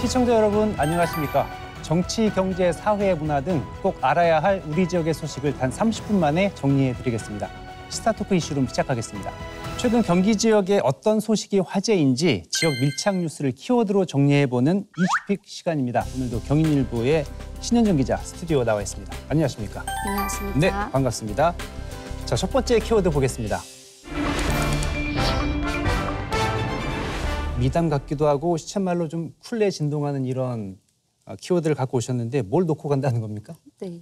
시청자 여러분 안녕하십니까? 정치, 경제, 사회, 문화 등 꼭 알아야 할 우리 지역의 소식을 단 30분 만에 정리해드리겠습니다. 시사토크 이슈룸 시작하겠습니다. 최근 경기 지역의 어떤 소식이 화제인지 지역 밀착 뉴스를 키워드로 정리해보는 이슈픽 시간입니다. 오늘도 경인일보의 신현정 기자 스튜디오에 나와 있습니다. 안녕하십니까? 안녕하십니까? 네, 반갑습니다. 자, 첫 번째 키워드 보겠습니다. 미담 같기도 하고 시쳇말로 좀 쿨레 진동하는 이런 키워드를 갖고 오셨는데 뭘 놓고 간다는 겁니까? 네,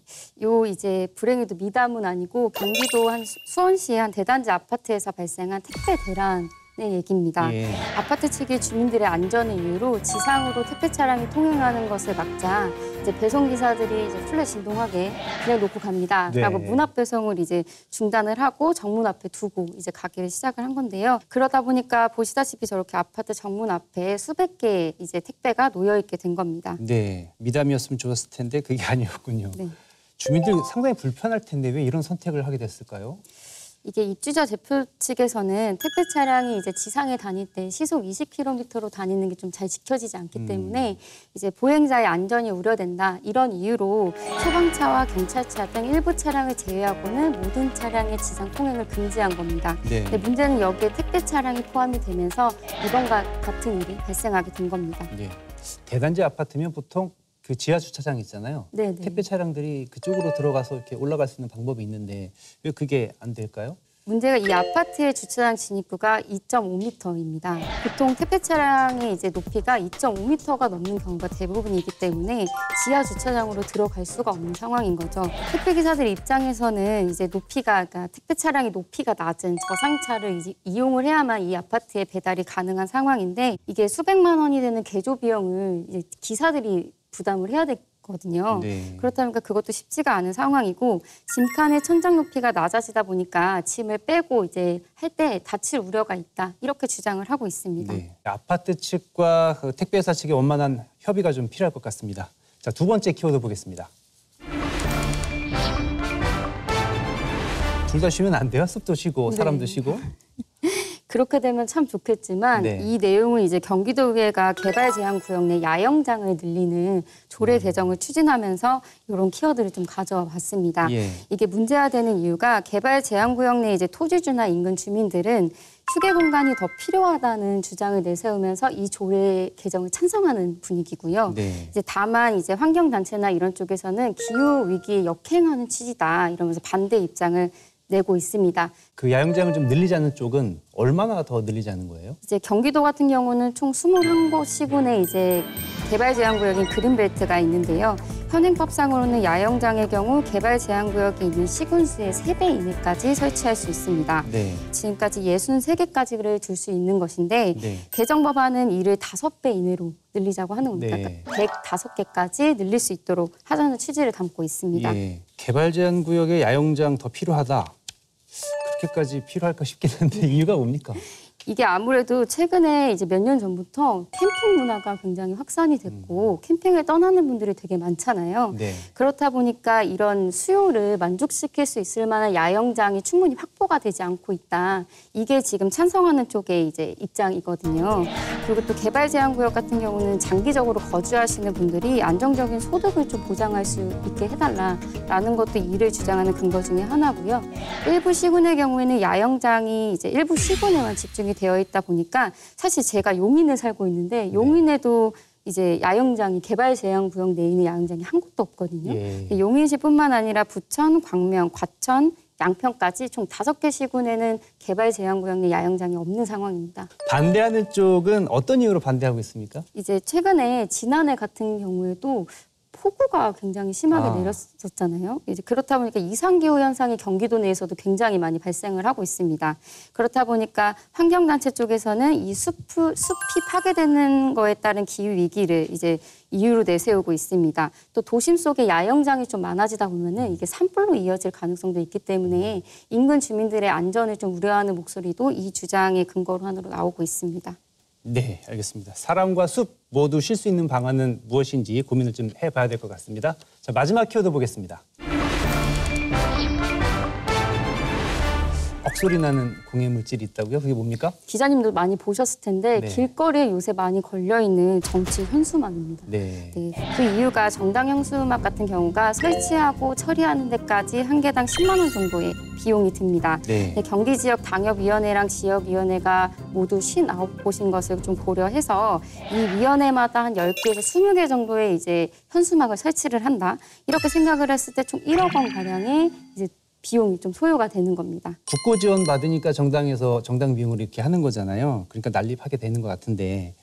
이제 불행히도 미담은 아니고 경기도 한 수원시의 한 대단지 아파트에서 발생한 택배 대란의 얘기입니다. 예. 아파트 측이 주민들의 안전을 이유로 지상으로 택배 차량이 통행하는 것을 막자 이제 배송 기사들이 이제 쿨레 진동하게 그냥 놓고 갑니다라고 네. 문 앞 배송을 이제 중단을 하고 정문 앞에 두고 이제 가기를 시작을 한 건데요. 그러다 보니까 보시다시피 저렇게 아파트 정문 앞에 수백 개의 이제 택배가 놓여 있게 된 겁니다. 네, 미담이었으면 좋았을 텐데 그게 아니었군요. 네. 주민들 상당히 불편할 텐데 왜 이런 선택을 하게 됐을까요? 이게 입주자 대표 측에서는 택배 차량이 이제 지상에 다닐 때 시속 20km로 다니는 게 좀 잘 지켜지지 않기 때문에 이제 보행자의 안전이 우려된다 이런 이유로 소방차와 경찰차 등 일부 차량을 제외하고는 모든 차량의 지상 통행을 금지한 겁니다. 네. 근데 문제는 여기에 택배 차량이 포함이 되면서 이번과 같은 일이 발생하게 된 겁니다. 네. 대단지 아파트면 보통 그 지하 주차장 있잖아요. 네네. 택배 차량들이 그쪽으로 들어가서 이렇게 올라갈 수 있는 방법이 있는데 왜 그게 안 될까요? 문제가 이 아파트의 주차장 진입구가 2.5m입니다. 보통 택배 차량의 이제 높이가 2.5m가 넘는 경우가 대부분이기 때문에 지하 주차장으로 들어갈 수가 없는 상황인 거죠. 택배 기사들 입장에서는 이제 그러니까 택배 차량이 높이가 낮은 저상차를 이제 이용을 해야만 이 아파트에 배달이 가능한 상황인데 이게 수백만 원이 되는 개조 비용을 이제 기사들이 부담을 해야 되거든요. 네. 그렇다 보니까 그것도 쉽지가 않은 상황이고 짐칸의 천장 높이가 낮아지다 보니까 짐을 빼고 이제 할 때 다칠 우려가 있다. 이렇게 주장을 하고 있습니다. 네. 아파트 측과 그 택배회사 측의 원만한 협의가 좀 필요할 것 같습니다. 자, 두 번째 키워드 보겠습니다. 둘 다 쉬면 안 돼요? 숲도 쉬고 사람도 쉬고. 그렇게 되면 참 좋겠지만 네. 이 내용은 이제 경기도의회가 개발 제한 구역 내 야영장을 늘리는 조례 개정을 추진하면서 이런 키워드를 좀 가져와 봤습니다. 예. 이게 문제화되는 이유가 개발 제한 구역 내 이제 토지주나 인근 주민들은 휴게 공간이 더 필요하다는 주장을 내세우면서 이 조례 개정을 찬성하는 분위기고요. 네. 이제 다만 이제 환경단체나 이런 쪽에서는 기후 위기에 역행하는 취지다 이러면서 반대 입장을 내고 있습니다. 그 야영장을 좀 늘리자는 쪽은 얼마나 더 늘리자는 거예요? 이제 경기도 같은 경우는 총 21곳 시군에 이제 개발 제한 구역인 그린벨트가 있는데요. 현행법상으로는 야영장의 경우 개발 제한 구역에 있는 시군 수의 3배 이내까지 설치할 수 있습니다. 네. 지금까지 63개까지를 둘 수 있는 것인데 네. 개정 법안은 이를 5배 이내로 늘리자고 하는 겁니다. 네. 그러니까 105개까지 늘릴 수 있도록 하자는 취지를 담고 있습니다. 예. 개발 제한 구역에 야영장 더 필요하다. 그렇게까지 필요할까 싶긴 한데 이유가 뭡니까? 이게 아무래도 최근에 이제 몇 년 전부터 캠핑 문화가 굉장히 확산이 됐고 캠핑을 떠나는 분들이 되게 많잖아요. 네. 그렇다 보니까 이런 수요를 만족시킬 수 있을 만한 야영장이 충분히 확보가 되지 않고 있다. 이게 지금 찬성하는 쪽의 이제 입장이거든요. 그리고 또 개발 제한 구역 같은 경우는 장기적으로 거주하시는 분들이 안정적인 소득을 좀 보장할 수 있게 해달라라는 것도 이를 주장하는 근거 중에 하나고요. 일부 시군의 경우에는 야영장이 이제 일부 시군에만 집중이 되어 있다 보니까 사실 제가 용인에 살고 있는데 용인에도 이제 야영장이 개발 제한 구역 내에 있는 야영장이 한 곳도 없거든요. 예. 용인시뿐만 아니라 부천, 광명, 과천, 양평까지 총 5개 시군에는 개발 제한 구역 내 야영장이 없는 상황입니다. 반대하는 쪽은 어떤 이유로 반대하고 있습니까? 이제 최근에 지난해 같은 경우에도 폭우가 굉장히 심하게 내렸었잖아요. 이제 그렇다 보니까 이상기후 현상이 경기도 내에서도 굉장히 많이 발생을 하고 있습니다. 그렇다 보니까 환경단체 쪽에서는 이 숲이 파괴되는 거에 따른 기후 위기를 이제 이유로 내세우고 있습니다. 또 도심 속에 야영장이 좀 많아지다 보면은 이게 산불로 이어질 가능성도 있기 때문에 인근 주민들의 안전을 좀 우려하는 목소리도 이 주장의 근거로 하나로 나오고 있습니다. 네, 알겠습니다. 사람과 숲 모두 쉴 수 있는 방안은 무엇인지 고민을 좀 해봐야 될 것 같습니다. 자, 마지막 키워드 보겠습니다. 목소리 나는 공해 물질이 있다고요? 그게 뭡니까? 기자님도 많이 보셨을 텐데 네. 길거리에 요새 많이 걸려있는 정치 현수막입니다. 네. 네, 그 이유가 정당 현수막 같은 경우가 설치하고 처리하는 데까지 한 개당 10만 원 정도의 비용이 듭니다. 네. 네, 경기 지역 당협위원회랑 지역위원회가 모두 59곳인 것을 좀 고려해서 이 위원회마다 한 10개에서 20개 정도의 이제 현수막을 설치를 한다. 이렇게 생각을 했을 때 총 1억 원 가량의 이제 비용이 좀 소요가 되는 겁니다. 국고 지원 받으니까 정당에서 정당 비용을 이렇게 하는 거잖아요. 그러니까 난립하게 되는 것 같은데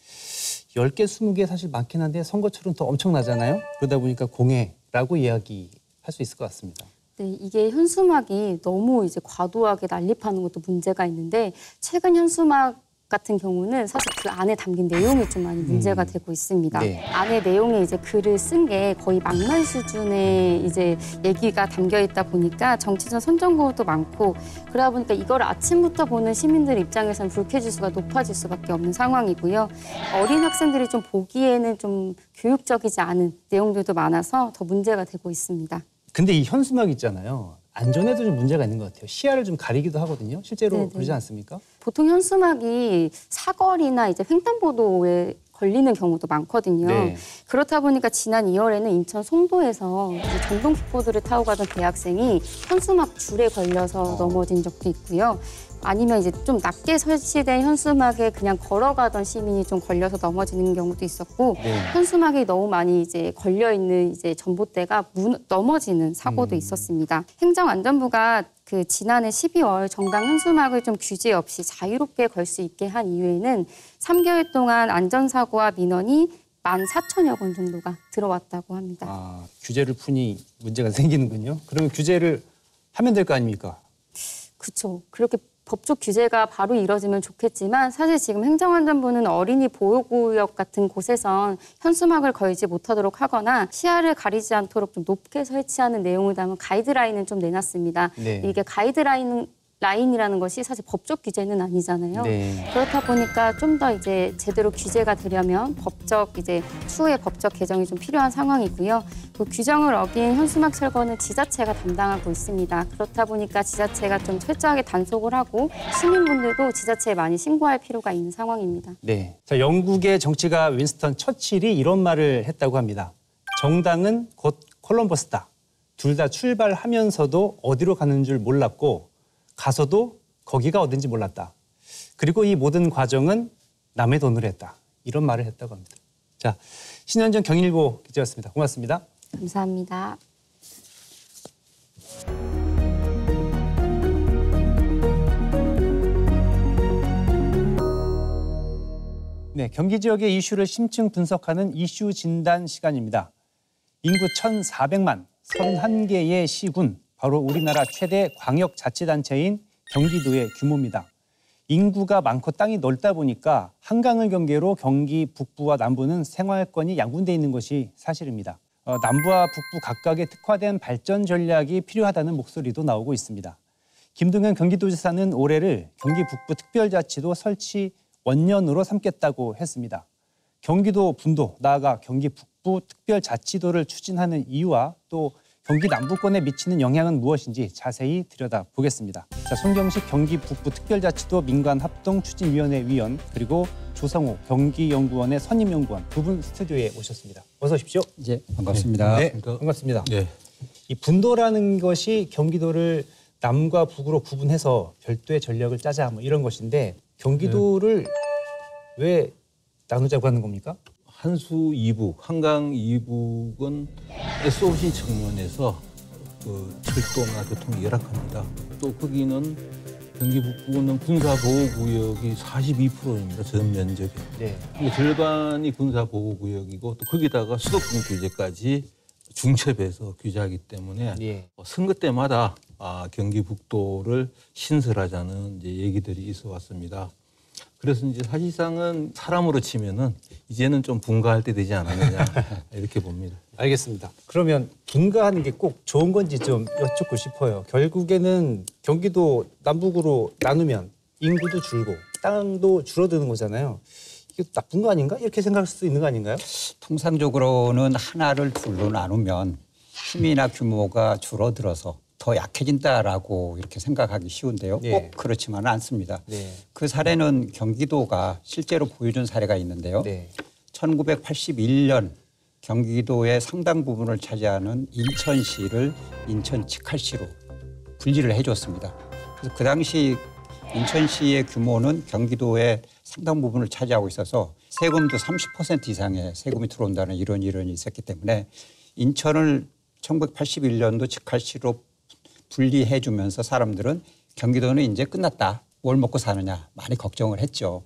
10개, 20개 사실 많긴 한데 선거철은 또 엄청나잖아요. 그러다 보니까 공해라고 이야기할 수 있을 것 같습니다. 네, 이게 현수막이 너무 이제 과도하게 난립하는 것도 문제가 있는데 최근 현수막 같은 경우는 사실 그 안에 담긴 내용이 좀 많이 문제가 되고 있습니다. 네. 안에 내용에 이제 글을 쓴 게 거의 막말 수준의 이제 얘기가 담겨 있다 보니까 정치적 선전구도 많고 그러다 보니까 이걸 아침부터 보는 시민들 입장에서는 불쾌지수가 높아질 수밖에 없는 상황이고요. 어린 학생들이 좀 보기에는 좀 교육적이지 않은 내용들도 많아서 더 문제가 되고 있습니다. 근데 이 현수막 있잖아요. 안전에도 좀 문제가 있는 것 같아요. 시야를 좀 가리기도 하거든요. 실제로 네네. 그러지 않습니까? 보통 현수막이 사거리나 이제 횡단보도에 걸리는 경우도 많거든요. 네. 그렇다 보니까 지난 2월에는 인천 송도에서 이제 전동 킥보드를 타고 가던 대학생이 현수막 줄에 걸려서 넘어진 적도 있고요. 아니면 이제 좀 낮게 설치된 현수막에 그냥 걸어가던 시민이 좀 걸려서 넘어지는 경우도 있었고 네. 현수막이 너무 많이 이제 걸려 있는 이제 전봇대가 넘어지는 사고도 있었습니다. 행정안전부가 그 지난해 12월 정당 현수막을 좀 규제 없이 자유롭게 걸 수 있게 한 이유에는 3개월 동안 안전사고와 민원이 14,000여 건 정도가 들어왔다고 합니다. 아, 규제를 푸니 문제가 생기는군요. 그러면 규제를 하면 될 거 아닙니까? 그렇죠. 그렇게 법적 규제가 바로 이뤄지면 좋겠지만 사실 지금 행정안전부는 어린이 보호구역 같은 곳에선 현수막을 걸지 못하도록 하거나 시야를 가리지 않도록 좀 높게 설치하는 내용을 담은 가이드라인은 좀 내놨습니다. 네. 이게 라인이라는 것이 사실 법적 규제는 아니잖아요. 네. 그렇다 보니까 좀 더 이제 제대로 규제가 되려면 추후에 법적 개정이 좀 필요한 상황이고요. 그 규정을 어긴 현수막 철거는 지자체가 담당하고 있습니다. 그렇다 보니까 지자체가 좀 철저하게 단속을 하고 시민분들도 지자체에 많이 신고할 필요가 있는 상황입니다. 네. 자, 영국의 정치가 윈스턴 처칠이 이런 말을 했다고 합니다. 정당은 곧 콜럼버스다. 둘 다 출발하면서도 어디로 가는 줄 몰랐고 가서도 거기가 어딘지 몰랐다. 그리고 이 모든 과정은 남의 돈으로 했다. 이런 말을 했다고 합니다. 자, 신현정 경일보 기자였습니다. 고맙습니다. 감사합니다. 네, 경기 지역의 이슈를 심층 분석하는 이슈 진단 시간입니다. 인구 1,400만, 31개의 시군, 바로 우리나라 최대 광역자치단체인 경기도의 규모입니다. 인구가 많고 땅이 넓다 보니까 한강을 경계로 경기 북부와 남부는 생활권이 양분돼 있는 것이 사실입니다. 남부와 북부 각각의 특화된 발전 전략이 필요하다는 목소리도 나오고 있습니다. 김동연 경기도지사는 올해를 경기 북부 특별자치도 설치 원년으로 삼겠다고 했습니다. 경기도 분도, 나아가 경기 북부 특별자치도를 추진하는 이유와 또 경기 남부권에 미치는 영향은 무엇인지 자세히 들여다보겠습니다. 자, 손경식 경기 북부 특별자치도 민관합동추진위원회 위원 그리고 조성호 경기연구원의 선임연구원 두 분 스튜디오에 오셨습니다. 어서 오십시오. 네, 반갑습니다. 네, 반갑습니다. 네. 이 분도라는 것이 경기도를 남과 북으로 구분해서 별도의 전략을 짜자 뭐 이런 것인데 경기도를 왜 나누자고 하는 겁니까? 한수 이북, 한강 이북은 SOC 측면에서 그 철도나 교통이 열악합니다. 또 거기는 경기 북부는 군사보호구역이 42%입니다. 전 면적에. 네. 근데 절반이 군사보호구역이고 또 거기다가 수도권 규제까지 중첩해서 규제하기 때문에 예. 선거 때마다 경기 북도를 신설하자는 이제 얘기들이 있어 왔습니다. 그래서 이제 사실상은 사람으로 치면은 이제는 좀 분가할 때 되지 않았느냐 이렇게 봅니다. 알겠습니다. 그러면 분가하는 게 꼭 좋은 건지 좀 여쭙고 싶어요. 결국에는 경기도 남북으로 나누면 인구도 줄고 땅도 줄어드는 거잖아요. 이게 나쁜 거 아닌가? 이렇게 생각할 수도 있는 거 아닌가요? 통상적으로는 하나를 둘로 나누면 힘이나 규모가 줄어들어서 더 약해진다라고 이렇게 생각하기 쉬운데요. 네. 꼭 그렇지만은 않습니다. 네. 그 사례는 경기도가 실제로 보여준 사례가 있는데요. 네. 1981년 경기도의 상당 부분을 차지하는 인천시를 인천치칼시로 분리를 해줬습니다. 그래서 그 당시 인천시의 규모는 경기도의 상당 부분을 차지하고 있어서 세금도 30% 이상의 세금이 들어온다는 이런 이론이 있었기 때문에 인천을 1981년도 치칼시로 분리해 주면서 사람들은 경기도는 이제 끝났다. 뭘 먹고 사느냐 많이 걱정을 했죠.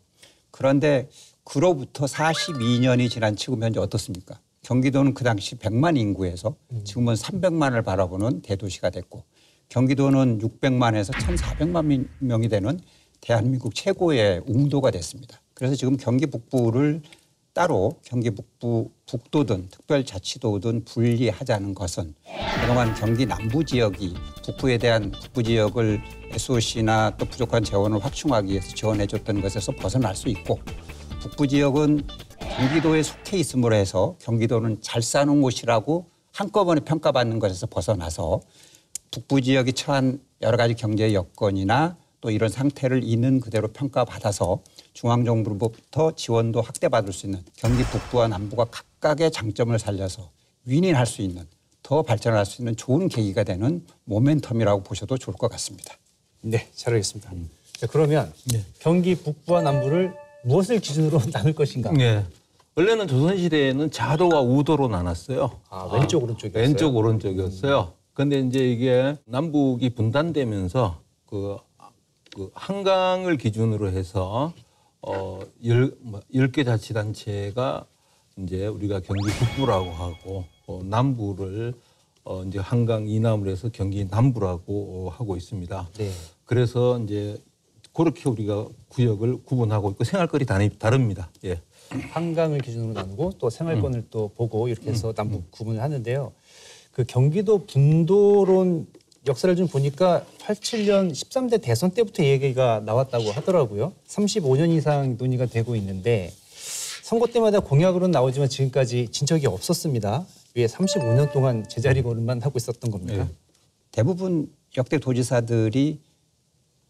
그런데 그로부터 42년이 지난 지금 현재 어떻습니까? 경기도는 그 당시 100만 인구에서 지금은 300만을 바라보는 대도시가 됐고 경기도는 600만에서 1,400만 명이 되는 대한민국 최고의 웅도가 됐습니다. 그래서 지금 경기 북부를 따로 경기 북도든 특별자치도든 분리하자는 것은 그동안 경기 남부 지역이 북부에 대한 북부 지역을 SOC나 또 부족한 재원을 확충하기 위해서 지원해 줬던 것에서 벗어날 수 있고 북부 지역은 경기도에 속해 있음으로 해서 경기도는 잘 사는 곳이라고 한꺼번에 평가받는 것에서 벗어나서 북부 지역이 처한 여러 가지 경제 여건이나 또 이런 상태를 있는 그대로 평가받아서 중앙정부로부터 지원도 확대받을 수 있는 경기 북부와 남부가 각각의 장점을 살려서 윈윈할 수 있는 더 발전할 수 있는 좋은 계기가 되는 모멘텀이라고 보셔도 좋을 것 같습니다. 네, 잘 알겠습니다. 자, 그러면 경기 북부와 남부를 무엇을 기준으로 나눌 것인가? 네. 원래는 조선시대에는 자도와 우도로 나눴어요. 왼쪽 오른쪽이었어요? 왼쪽 오른쪽이었어요. 근데 이제 이게 남북이 분단되면서 그 한강을 기준으로 해서 10개 자치단체가 이제 우리가 경기 북부라고 하고 남부를 이제 한강 이남으로 해서 경기 남부라고 하고 있습니다. 네. 그래서 이제 그렇게 우리가 구역을 구분하고 있고 생활권이 다릅니다. 예. 한강을 기준으로 나누고 또 생활권을 또 보고 이렇게 해서 남북 구분을 하는데요. 그 경기도 분도론 역사를 좀 보니까 87년 13대 대선 때부터 얘기가 나왔다고 하더라고요. 35년 이상 논의가 되고 있는데 선거 때마다 공약으로는 나오지만 지금까지 진척이 없었습니다. 왜 35년 동안 제자리 걸음만 하고 있었던 겁니까? 대부분 역대 도지사들이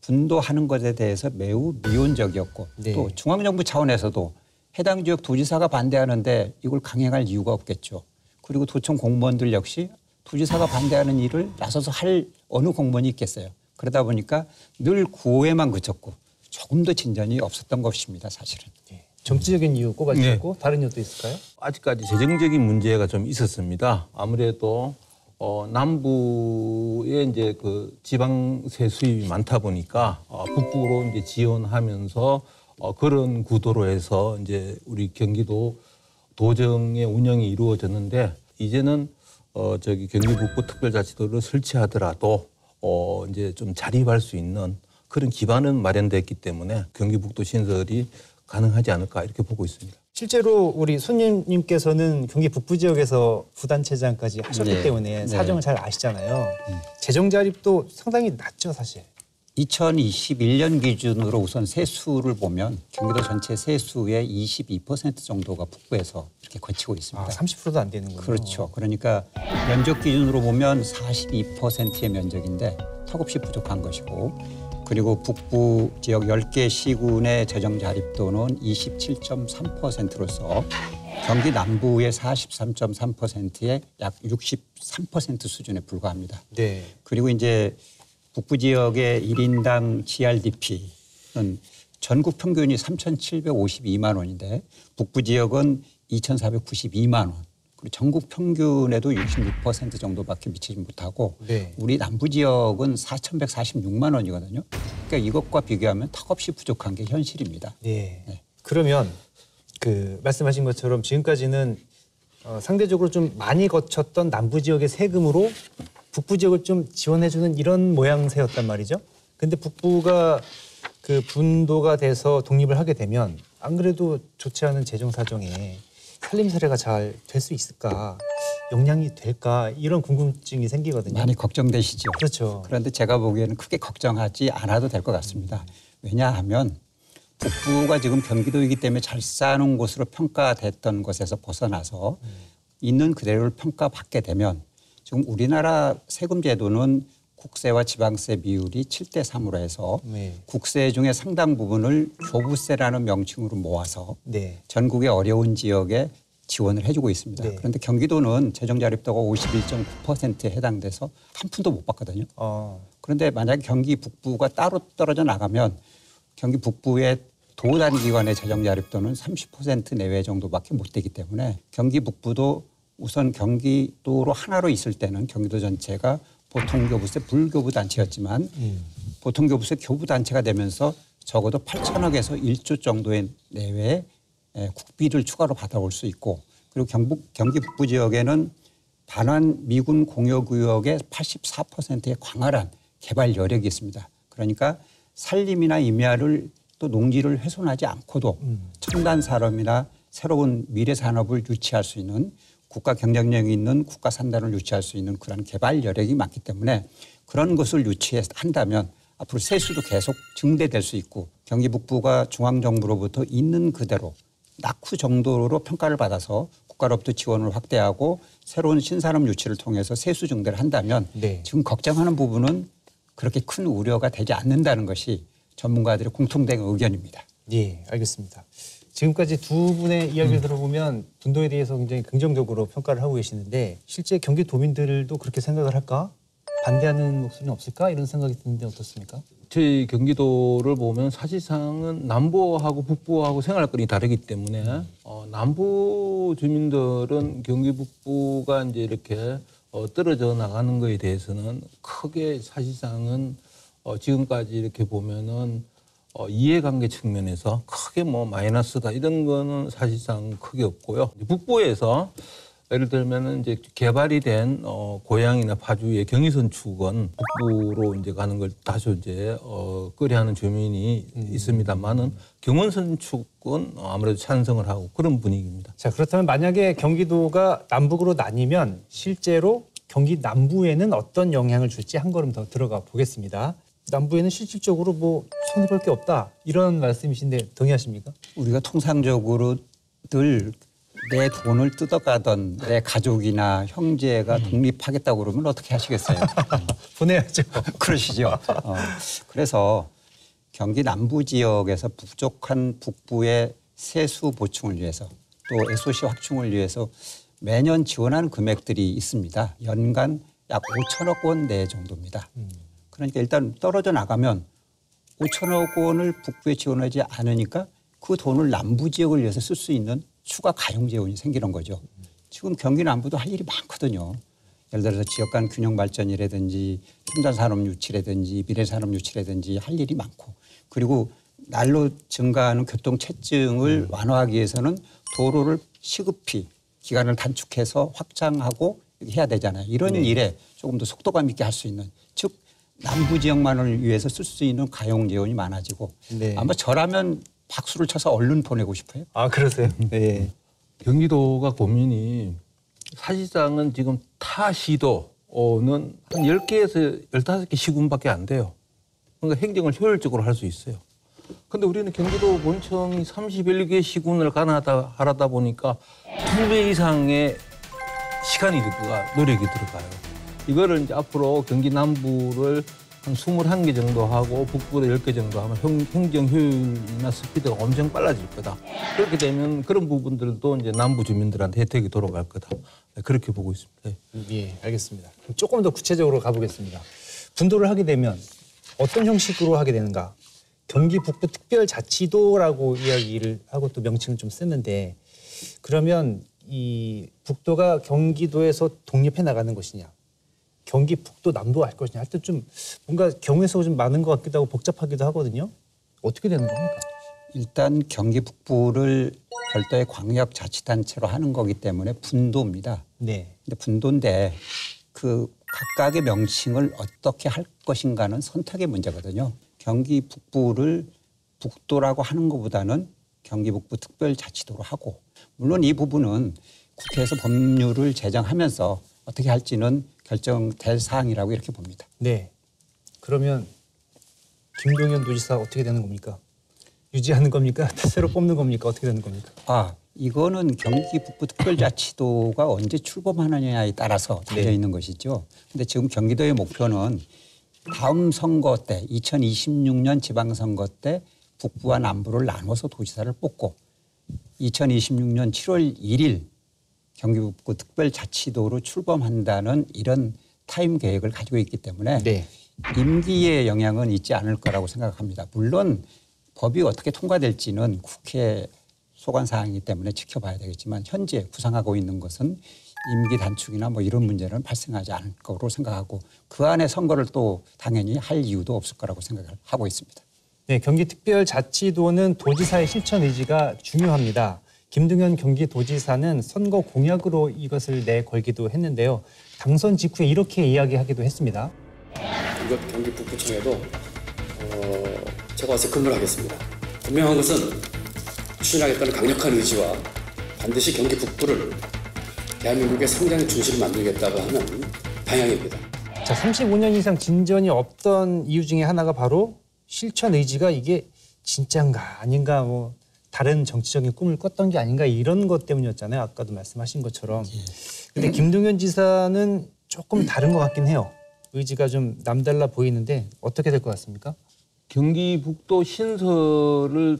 분도하는 것에 대해서 매우 미온적이었고 네. 또 중앙정부 차원에서도 해당 지역 도지사가 반대하는데 이걸 강행할 이유가 없겠죠. 그리고 도청 공무원들 역시 도지사가 반대하는 일을 나서서 할 어느 공무원이 있겠어요. 그러다 보니까 늘 구호에만 그쳤고 조금 더 진전이 없었던 것입니다. 사실은. 네. 정치적인 이유 꼽아주셨고 다른 이유도 있을까요? 아직까지 재정적인 문제가 좀 있었습니다. 아무래도 남부에 이제 그 지방세 수입이 많다 보니까 북부로 이제 지원하면서 그런 구도로 해서 이제 우리 경기도 도정의 운영이 이루어졌는데 이제는 저기 경기 북부 특별자치도를 설치하더라도 이제 좀 자립할 수 있는 그런 기반은 마련됐기 때문에 경기 북도 신설이 가능하지 않을까 이렇게 보고 있습니다. 실제로 우리 손님께서는 경기 북부 지역에서 부단체장까지 하셨기 네. 때문에 네. 사정을 잘 아시잖아요. 재정 자립도 상당히 낮죠, 사실. 2021년 기준으로 우선 세수를 보면 경기도 전체 세수의 22% 정도가 북부에서 이렇게 거치고 있습니다. 30%도 안 되는군요. 그렇죠. 그러니까 면적 기준으로 보면 42%의 면적인데 턱없이 부족한 것이고 그리고 북부 지역 10개 시군의 재정 자립도는 27.3%로서 경기 남부의 43.3%의 약 63% 수준에 불과합니다. 네. 그리고 이제 북부 지역의 1인당 GRDP는 전국 평균이 3,752만 원인데 북부 지역은 2,492만 원. 그리고 전국 평균에도 66% 정도밖에 미치지 못하고 네. 우리 남부 지역은 4,146만 원이거든요. 그러니까 이것과 비교하면 턱없이 부족한 게 현실입니다. 네. 네. 그러면 그 말씀하신 것처럼 지금까지는 상대적으로 좀 많이 거쳤던 남부 지역의 세금으로 북부 지역을 좀 지원해주는 이런 모양새였단 말이죠. 근데 북부가 그 분도가 돼서 독립을 하게 되면 안 그래도 좋지 않은 재정 사정에 살림살이가 잘 될 수 있을까, 역량이 될까 이런 궁금증이 생기거든요. 많이 걱정되시죠. 그렇죠. 그런데 제가 보기에는 크게 걱정하지 않아도 될 것 같습니다. 왜냐하면 북부가 지금 경기도이기 때문에 잘 사는 곳으로 평가됐던 것에서 벗어나서 있는 그대로를 평가받게 되면 지금 우리나라 세금 제도는 국세와 지방세 비율이 7대 3으로 해서 네. 국세 중에 상당 부분을 교부세라는 명칭으로 모아서 네. 전국의 어려운 지역에 지원을 해주고 있습니다. 네. 그런데 경기도는 재정자립도가 51.9%에 해당돼서 한 푼도 못 받거든요. 그런데 만약에 경기 북부가 따로 떨어져 나가면 경기 북부의 도단기관의 재정자립도는 30% 내외 정도밖에 못 되기 때문에 경기 북부도 우선 경기도로 하나로 있을 때는 경기도 전체가 보통교부세 불교부단체였지만 보통교부세 교부단체가 되면서 적어도 8천억에서 1조 정도의 내외의 국비를 추가로 받아올 수 있고 그리고 경기 북부 지역에는 반환 미군 공여구역의 84%의 광활한 개발 여력이 있습니다. 그러니까 산림이나 임야를 또 농지를 훼손하지 않고도 첨단 산업이나 새로운 미래 산업을 유치할 수 있는 국가 경쟁력이 있는 국가 산단을 유치할 수 있는 그런 개발 여력이 많기 때문에 그런 것을 유치한다면 앞으로 세수도 계속 증대될 수 있고 경기 북부가 중앙정부로부터 있는 그대로 낙후 정도로 평가를 받아서 국가로부터 지원을 확대하고 새로운 신산업 유치를 통해서 세수 증대를 한다면 네. 지금 걱정하는 부분은 그렇게 큰 우려가 되지 않는다는 것이 전문가들의 공통된 의견입니다. 예, 알겠습니다. 지금까지 두 분의 이야기를 들어보면 분도에 대해서 굉장히 긍정적으로 평가를 하고 계시는데 실제 경기도민들도 그렇게 생각을 할까? 반대하는 목소리는 없을까? 이런 생각이 드는데 어떻습니까? 저희 경기도를 보면 사실상은 남부하고 북부하고 생활권이 다르기 때문에 남부 주민들은 경기 북부가 이제 이렇게 떨어져 나가는 거에 대해서는 크게 사실상은 지금까지 이렇게 보면은 이해관계 측면에서 크게 뭐 마이너스다 이런 거는 사실상 크게 없고요. 북부에서 예를 들면은 이제 개발이 된 고양이나 파주의 경의선 축은 북부로 이제 가는 걸 다소 이제 꺼려하는 주민이 있습니다만은 경원선 축은 아무래도 찬성을 하고 그런 분위기입니다. 자, 그렇다면 만약에 경기도가 남북으로 나뉘면 실제로 경기 남부에는 어떤 영향을 줄지 한 걸음 더 들어가 보겠습니다. 남부에는 실질적으로 뭐 손해볼 게 없다 이런 말씀이신데 동의하십니까? 우리가 통상적으로 늘 내 돈을 뜯어가던 내 가족이나 형제가 독립하겠다고 그러면 어떻게 하시겠어요? 보내야죠. 그러시죠. 그래서 경기 남부 지역에서 부족한 북부의 세수 보충을 위해서 또 SOC 확충을 위해서 매년 지원하는 금액들이 있습니다. 연간 약 5천억 원 내 정도입니다. 그러니까 일단 떨어져 나가면 5천억 원을 북부에 지원하지 않으니까 그 돈을 남부 지역을 위해서 쓸 수 있는 추가 가용 재원이 생기는 거죠. 지금 경기 남부도 할 일이 많거든요. 예를 들어서 지역 간 균형 발전이라든지 첨단 산업 유치라든지 미래 산업 유치라든지 할 일이 많고 그리고 날로 증가하는 교통 체증을 완화하기 위해서는 도로를 시급히 기간을 단축해서 확장하고 해야 되잖아요. 이런 일에 조금 더 속도감 있게 할 수 있는 즉 남부 지역만을 위해서 쓸 수 있는 가용 재원이 많아지고 네. 아마 저라면 박수를 쳐서 얼른 보내고 싶어요. 아, 그러세요? 네. 경기도가 고민이 사실상은 지금 타 시도는 한 10개에서 15개 시군밖에 안 돼요. 그러니까 행정을 효율적으로 할 수 있어요. 근데 우리는 경기도 본청이 31개 시군을 하다 보니까 2배 이상의 시간이 노력이 들어가요. 이거를 이제 앞으로 경기 남부를 한 21개 정도 하고 북부를 10개 정도 하면 행정 효율이나 스피드가 엄청 빨라질 거다. 그렇게 되면 그런 부분들도 이제 남부 주민들한테 혜택이 돌아갈 거다. 그렇게 보고 있습니다. 예, 알겠습니다. 그럼 조금 더 구체적으로 가보겠습니다. 분도를 하게 되면 어떤 형식으로 하게 되는가? 경기 북부 특별자치도라고 이야기를 하고 또 명칭을 좀 쓰는데 그러면 이 북도가 경기도에서 독립해 나가는 것이냐? 경기 북도 남도 할 것이냐 할 때 좀 뭔가 경우의 수가 좀 많은 것 같기도 하고 복잡하기도 하거든요. 어떻게 되는 겁니까? 일단 경기 북부를 별도의 광역자치단체로 하는 거기 때문에 분도입니다. 네. 근데 분도인데 그 각각의 명칭을 어떻게 할 것인가는 선택의 문제거든요. 경기 북부를 북도라고 하는 것보다는 경기 북부 특별자치도로 하고 물론 이 부분은 국회에서 법률을 제정하면서 어떻게 할지는 결정될 사항이라고 이렇게 봅니다. 네. 그러면 김동연 도지사 어떻게 되는 겁니까? 유지하는 겁니까? 새로 뽑는 겁니까? 어떻게 되는 겁니까? 이거는 경기 북부 특별자치도가 언제 출범하느냐에 따라서 달려 있는 것이죠. 근데 지금 경기도의 목표는 다음 선거 때 2026년 지방선거 때 북부와 남부를 나눠서 도지사를 뽑고 2026년 7월 1일 경기북부 특별자치도로 출범한다는 이런 타임 계획을 가지고 있기 때문에 네. 임기에 영향은 있지 않을 거라고 생각합니다. 물론 법이 어떻게 통과될지는 국회 소관 사항이기 때문에 지켜봐야 되겠지만 현재 구상하고 있는 것은 임기 단축이나 뭐 이런 문제는 발생하지 않을 거로 생각하고 그 안에 선거를 또 당연히 할 이유도 없을 거라고 생각하고 있습니다. 네, 경기특별자치도는 도지사의 실천 의지가 중요합니다. 김동연 경기도지사는 선거 공약으로 이것을 내걸기도 했는데요. 당선 직후에 이렇게 이야기하기도 했습니다. 이것 경기 북부청에도 제가 와서 근무를 하겠습니다. 분명한 것은 추진하겠다는 강력한 의지와 반드시 경기 북부를 대한민국의 성장의 중심을 만들겠다고 하는 방향입니다. 자, 35년 이상 진전이 없던 이유 중에 하나가 바로 실천 의지가 이게 진짜인가 아닌가 뭐 다른 정치적인 꿈을 꿨던 게 아닌가 이런 것 때문이었잖아요. 아까도 말씀하신 것처럼. 근데 김동연 지사는 조금 다른 것 같긴 해요. 의지가 좀 남달라 보이는데 어떻게 될 것 같습니까? 경기북도 신설을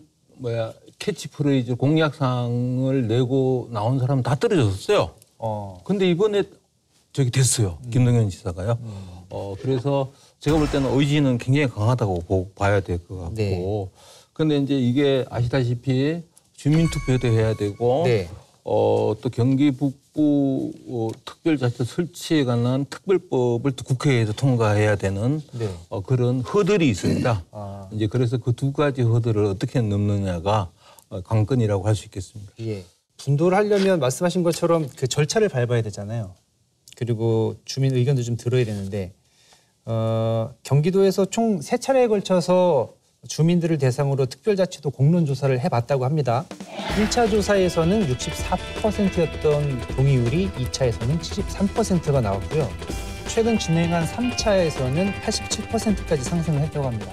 캐치프레이즈 공약상을 내고 나온 사람은 다 떨어졌어요. 근데 이번에 저기 됐어요. 김동연 지사가요. 그래서 제가 볼 때는 의지는 굉장히 강하다고 봐야 될 것 같고. 네. 근데 이제 이게 아시다시피 주민투표도 해야 되고 네. 또 경기 북부 특별자치 설치에 관한 특별법을 또 국회에서 통과해야 되는 네. 그런 허들이 있습니다. 이제 그래서 그 두 가지 허들을 어떻게 넘느냐가 관건이라고 할 수 있겠습니다. 예. 분도를 하려면 말씀하신 것처럼 그 절차를 밟아야 되잖아요. 그리고 주민 의견도 좀 들어야 되는데 경기도에서 총 3차례에 걸쳐서 주민들을 대상으로 특별자치도 공론조사를 해봤다고 합니다. 1차 조사에서는 64%였던 동의율이 2차에서는 73%가 나왔고요. 최근 진행한 3차에서는 87%까지 상승을 했다고 합니다.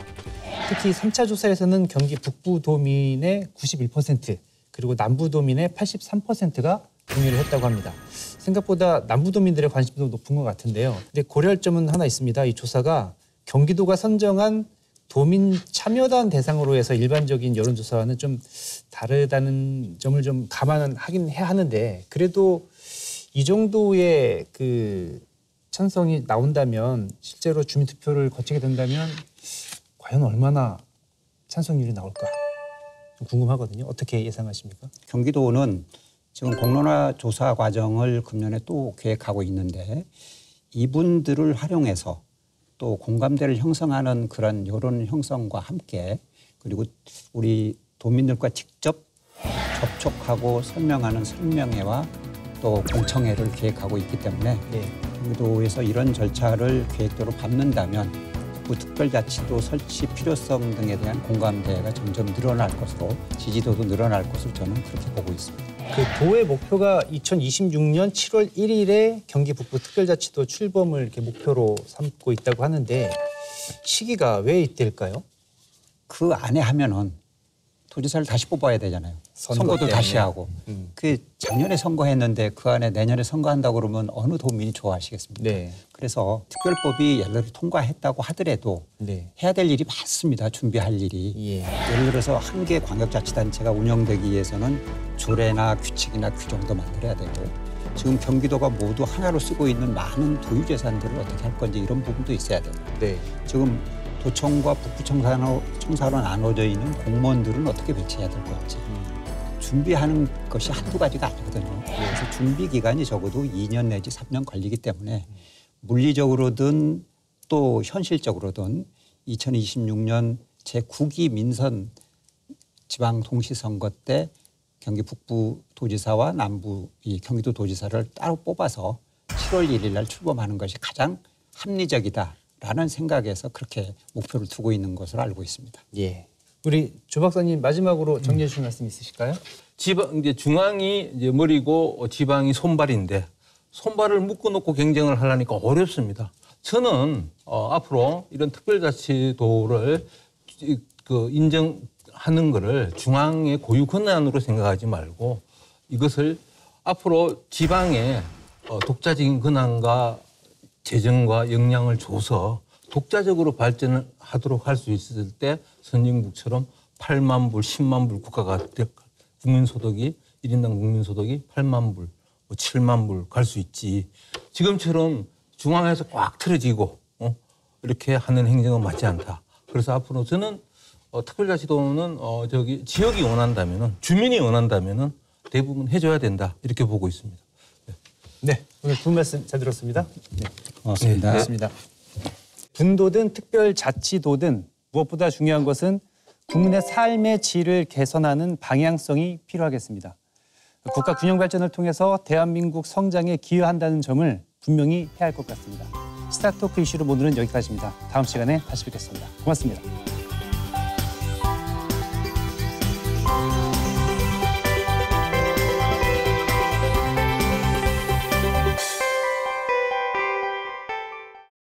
특히 3차 조사에서는 경기 북부도민의 91% 그리고 남부도민의 83%가 동의를 했다고 합니다. 생각보다 남부도민들의 관심도 높은 것 같은데요. 근데 고려할 점은 하나 있습니다. 이 조사가 경기도가 선정한 도민 참여단 대상으로 해서 일반적인 여론조사와는 좀 다르다는 점을 좀 감안하긴 해야 하는데 그래도 이 정도의 그 찬성이 나온다면 실제로 주민투표를 거치게 된다면 과연 얼마나 찬성률이 나올까 좀 궁금하거든요. 어떻게 예상하십니까? 경기도는 지금 공론화 조사 과정을 금년에 또 계획하고 있는데 이분들을 활용해서 또 공감대를 형성하는 그런 여론 형성과 함께 그리고 우리 도민들과 직접 접촉하고 설명하는 설명회와 또 공청회를 계획하고 있기 때문에 경기도에서 이런 절차를 계획대로 밟는다면 북부특별자치도 설치 필요성 등에 대한 공감대가 점점 늘어날 것으로 지지도도 늘어날 것으로 저는 그렇게 보고 있습니다. 그 도의 목표가 2026년 7월 1일에 경기 북부 특별자치도 출범을 이렇게 목표로 삼고 있다고 하는데 시기가 왜 이때일까요? 그 안에 하면은 도지사를 다시 뽑아야 되잖아요. 선거 선거도 때문에. 다시 하고. 그 작년에 선거했는데 그 안에 내년에 선거한다고 그러면 어느 도민이 좋아하시겠습니까? 네. 그래서 특별법이 예를 들어 통과했다고 하더라도 네. 해야 될 일이 많습니다. 준비할 일이. 예. 예를 들어서 한 개 광역자치단체가 운영되기 위해서는 조례나 규칙이나 규정도 만들어야 되고 지금 경기도가 모두 하나로 쓰고 있는 많은 도유재산들을 어떻게 할 건지 이런 부분도 있어야 돼요. 네. 지금 도청과 북부청사로 나눠져 있는 공무원들은 어떻게 배치해야 될 건지 준비하는 것이 한두 가지가 아니거든요. 그래서 준비 기간이 적어도 2년 내지 3년 걸리기 때문에 물리적으로든 또 현실적으로든 2026년 제9기 민선 지방 동시선거 때 경기 북부 도지사와 남부 이 경기도 도지사를 따로 뽑아서 7월 1일 날 출범하는 것이 가장 합리적이다라는 생각에서 그렇게 목표를 두고 있는 것으로 알고 있습니다. 예. 우리 조 박사님 마지막으로 정리해 주실 말씀 있으실까요? 이제 중앙이 이제 머리고 지방이 손발인데 손발을 묶어놓고 경쟁을 하려니까 어렵습니다. 저는 앞으로 이런 특별자치도를 인정하는 거를 중앙의 고유 권한으로 생각하지 말고 이것을 앞으로 지방에 독자적인 권한과 재정과 역량을 줘서 독자적으로 발전을 하도록 할 수 있을 때 선진국처럼 8만 불, 10만 불 국가가 국민소득이 1인당 국민소득이 8만 불, 7만 불 갈 수 있지. 지금처럼 중앙에서 꽉 틀어지고 이렇게 하는 행정은 맞지 않다. 그래서 앞으로 저는 특별자치도는 지역이 원한다면은 주민이 원한다면은 대부분 해줘야 된다 이렇게 보고 있습니다. 네, 오늘 두 말씀 잘 들었습니다. 네, 고맙습니다. 고맙습니다. 분도든 특별자치도든 무엇보다 중요한 것은 국민의 삶의 질을 개선하는 방향성이 필요하겠습니다. 국가 균형 발전을 통해서 대한민국 성장에 기여한다는 점을 분명히 해야 할 것 같습니다. 스타트토크 이슈로 오늘은 여기까지입니다. 다음 시간에 다시 뵙겠습니다. 고맙습니다.